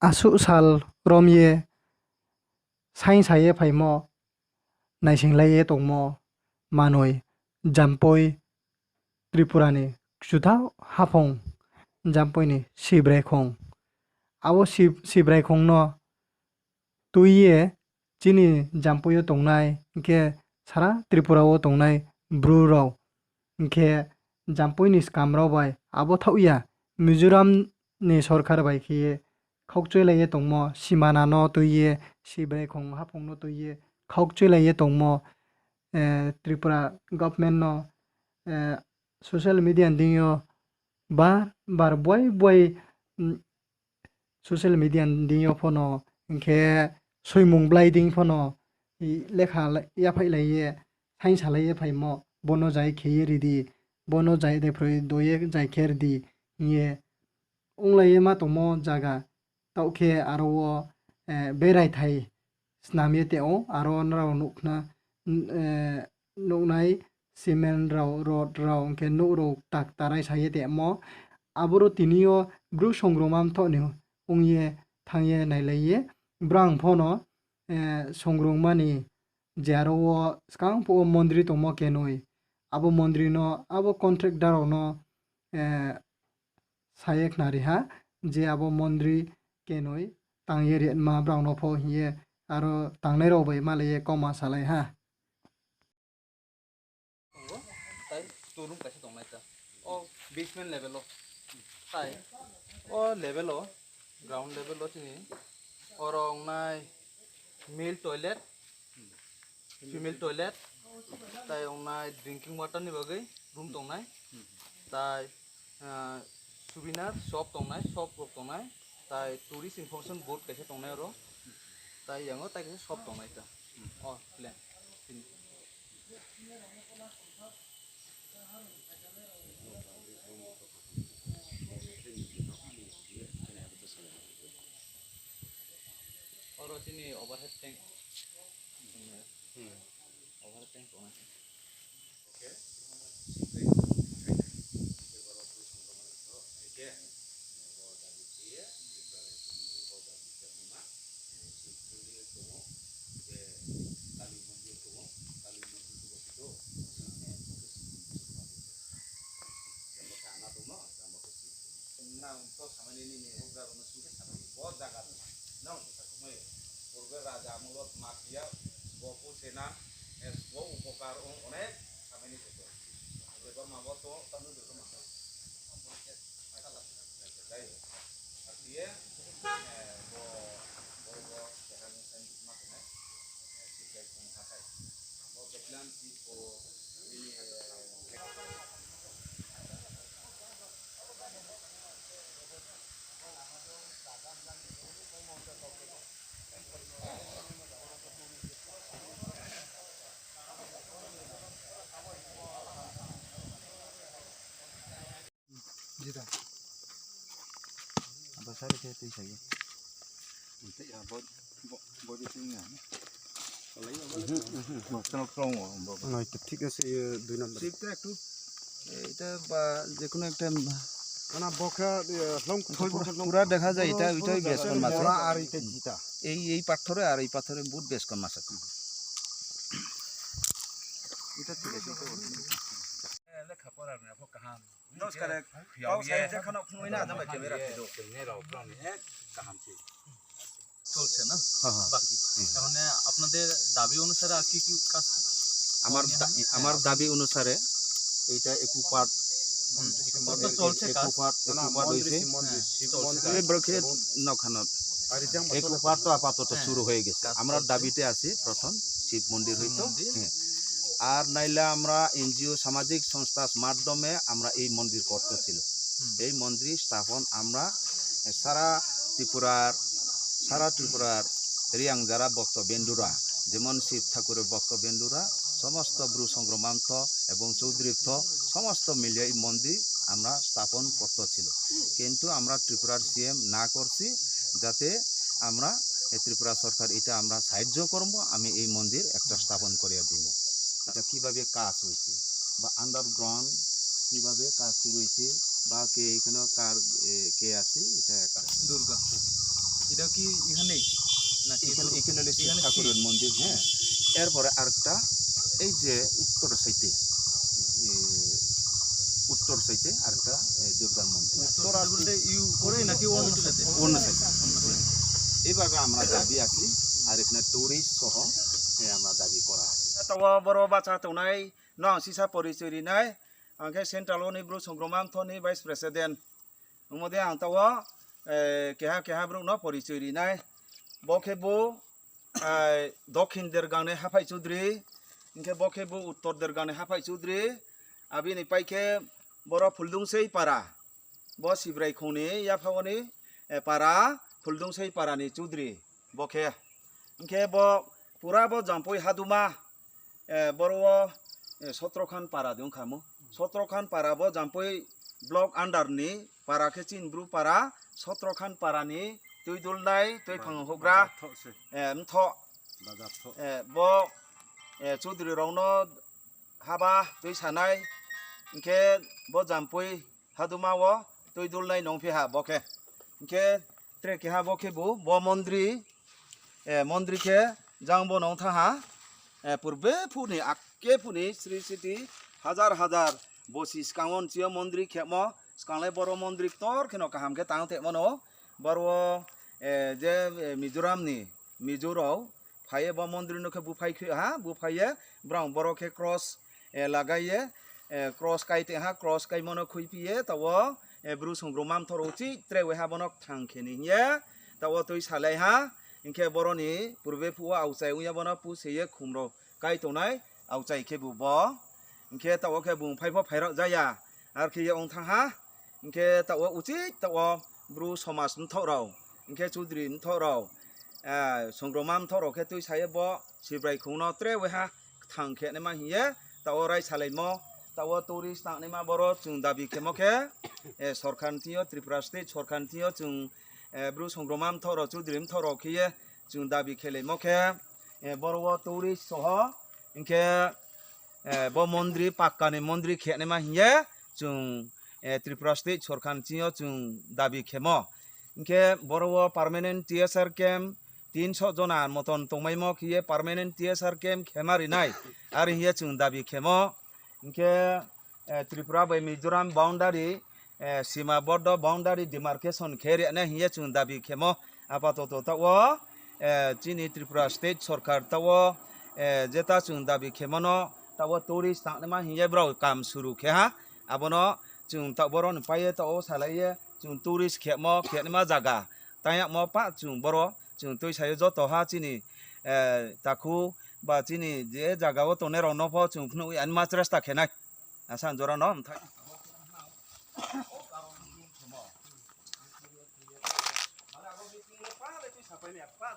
asu sal romye sain saye phaimo naisinglaye tongmo manui jampoi Tripurani juthao hapong jampoi ni Shibrai khung abo Shibrai khung no tuiye chini jampuyo tongnai hingke sara Tripura o tongnai bru rok hingke jampui ni skam rok bai abo thauya Mizoram ni sorkar bai khiye khokchwelaiye tongmo simana no tuiye Shibrai khung hapong no tuiye khokchwelaiye tongmo Tripura government no social media dingyo bar boi social media dingyo phono hingke soimung blai ding phono lekha yaphai laiye sain salaiye phaimo bono jai kheye ridi bono jai de phroi doye jai kher di ye onglaiye ma tongmo jaga tauke aro o berai thai snamye teo aro nrao nukna nuknai cement rao rod rao hingke nuk rok tak tarai saye temo aboro tinio bru songromam thoni ongye thangye nailaiye brang phono songrongmani jaro o skang po mondri tongmo kenoi abo mondri no abo contractor no sayek nari ha je abo mondri kenoi tangye ma brang no pho hiye aro tangnai ro bai malaye kauma salai ha tai turun kaisa tongnai ta o basement level o tai o level o ground level o tini orong nai male toilet female toilet tai ongnai drinking water ni bagai room tongnai tai souvenir shop tongnai shop rok tongnai tai tourist information board kaisa tongnai ro tai yango tai kaisa shop tongnai ta o plan oro tini overhead tank overhead tank tongnai nang to samani ni ugra ro suke samani bahut jaga nang sakumai purbe raja mulot makia gopu sena wo upokar onek samani itu beber mabo to tanu beber mabo dai artinya bo bo jahan san makne sibrai kong hakai bo beklan si po ini Jita. apa sari ke tu saya Nanti ya body thing ya. Kalau krong নয় ঠিক আছে 2 নম্বর সিটটা একটু এটা বা যে কোনো একটা karena boka long পুরা দেখা যায় এটা ওইটাই বেশ কোন মাছ Mora আর এটা জিতা এই পাথরে আর এই পাথরে বহুত বেশ কোন মাছ আছে এটা ঠিক আছে লেখা পড়ার না কাহান নমস্কার কাউ সাইড দেখানো খুঁই না দাম ক্যামেরা তে দো নে রাও প্রাণ এক কাহানছি চলছে না বাকি এখন আপনাদের দাবি অনুসারে আর কি কি কাজ আমার দাবি অনুসারে এইটা একু পার্ট চলছে কাজ তো আপাতত শুরু হয়ে গেছে আমরা দাবিতে আছি প্রথম শিব মন্দির হইতো আর নাইলে আমরা এনজিও সামাজিক সংস্থার মাধ্যমে আমরা এই মন্দির করতেছিল এই মন্দির স্থাপন আমরা সারা ত্রিপুরার রিয়াং যারা বক্তব্যেন্দুরা যেমন শিব ঠাকুরের বক্তব্যেন্দুরা সমস্ত ব্রু সংক্রমান্ত এবং চৌধুরীর্থ সমস্ত মিলিয়ে এই মন্দির আমরা স্থাপন করতেছিল কিন্তু আমরা ত্রিপুরার সিএম না করছি যাতে আমরা ত্রিপুরা সরকার এটা আমরা সাহায্য করব আমি এই মন্দির একটা স্থাপন করিয়ে দিব এটা কিভাবে কাজ হয়েছে বা আন্ডারগ্রাউন্ড কিভাবে কাজ শুরু হয়েছে বা কে এখানে কার কে আছে এটা একটা দুর্গা এটা কি এখানেই নাকি এখানে হলো শিব এখানে ঠাকুরের মন্দির, হ্যাঁ। এরপরে আরেকটা এই যে উত্তর সাইডে আরেকটা দুর্গার মন্দির। উত্তর বলতে ইউ করে নাকি অন্য সাথে অন্য সাইডে এইভাবে আমরা দাবি আছি। আর এখানে টুরিস্ট সহ আমরা দাবি করা আছে। tawa boro bacha tonai no sisa porichoi rinai angke central ni bro songromam thoni vice president umode ang tawa keha bro no porichoi rinai bokhebo dokhin dergane hapai chudri ingke bokhebo uttor dergane hapai chudri abini paike boro phuldungsei para bo sibrai khoni ya phawani para phuldungsei para ni chudri bokhe ingke bo pura bo jampoi haduma boro 17 khan para dong khamu 17 khan para bo jampoi block under ni para ke chinbru para 17 khan para ni tui dulnai tui phang hogra mtho bo chudri rongno haba tui sanai inke bo jampoi haduma wo tui dulnai nongphi ha bokhe inke tre ke ha bokhe bo মন্দির কে জাংবো নং থাহা পূর্বে funny আকে funny Shri city হাজার হাজার বসি স্কাঙন চিয় মন্দির খেম স্কাংলে বড় মন্দির তর খেন কাহাম কে তাং থেমনো বড় যে মিজোরামনি মিজোরাও ফাইয়ে ব মন্দির নকে বুফাই হা বুফাইয়ে ব্রাং বড় কে ক্রস লাগাইয়ে ক্রস কাইতে হা ক্রস কাই মনো খুইপিয়ে তাও ব্রু সংগ্রমাম থরৌচি ত্রে ওহা বনক থাং খেনিয়ে তাও তুই সালাই হা ইনকে বরনি পূর্বে ফুয়া আউচাই উইয়া বনা পু সেয়ে খুমরো কাই তোনাই আউচাই কে বুব ইনকে তাও কে বুং ফাইফ ফাইরক जाया আর কি অং থাহা ইনকে তাও উচিত তাও ব্রু সমাজ নথরাও ইনকে চুদ্রি নথরাও সংগ্রমাম থরো কে তুই সায়ে ব সিব্রাই খুনো ত্রে ওহা থাংখে নেমা হিয়ে তাও রাই সালাইমো তাও টুরিস্ট তানেমা বড় চুং দাবি কেমকে সরকার थियो ত্রিপুরা স্টেট সরকার थियो চুং ব্রু সংগ্রমাম থর চুদ্রিম থর খিয়ে চুং দাবি খেলে মখে বড় টুরিস্ট সহ ইনকে ব মন্দির পাক্কানি মন্দির খেনেমা হিয়ে চুং ত্রিপুরা স্টেট সরকার थियो চুং দাবি খেম ইনকে বড় পার্মানেন্ট টিএসআর ক্যাম্প 300 জনা মতন তমাইম খিয়ে পার্মানেন্ট টিএসআর ক্যাম্প খেমারি নাই আর হিয়ে চুং দাবি খেম ইনকে ত্রিপুরা বাই মিজোরাম বাউন্ডারি সীমা বদ্ধ বাউন্ডারি ডিমার্কেশন খেরে না হিয়ে চুং দাবি খেমো আপাতত তাও চিনি ত্রিপুরা স্টেট সরকার তাও যেটা চুং দাবি খেমনো তাও টুরিস্ট তানেমা হিয়ে ব্রাও কাম শুরু খেহা আবনো চুং তাবরন পায়ে তাও সালাইয়ে চুং টুরিস্ট খেমো খেনেমা জায়গা তাই মো পা চুং বড় চুং তুই সাই যত হা চিনি তাকু বা চিনি যে জায়গাও তনে রনফ চুং ফনু আনমাচ রাস্তা খেনাই আসান জরা ন আমথাই Apa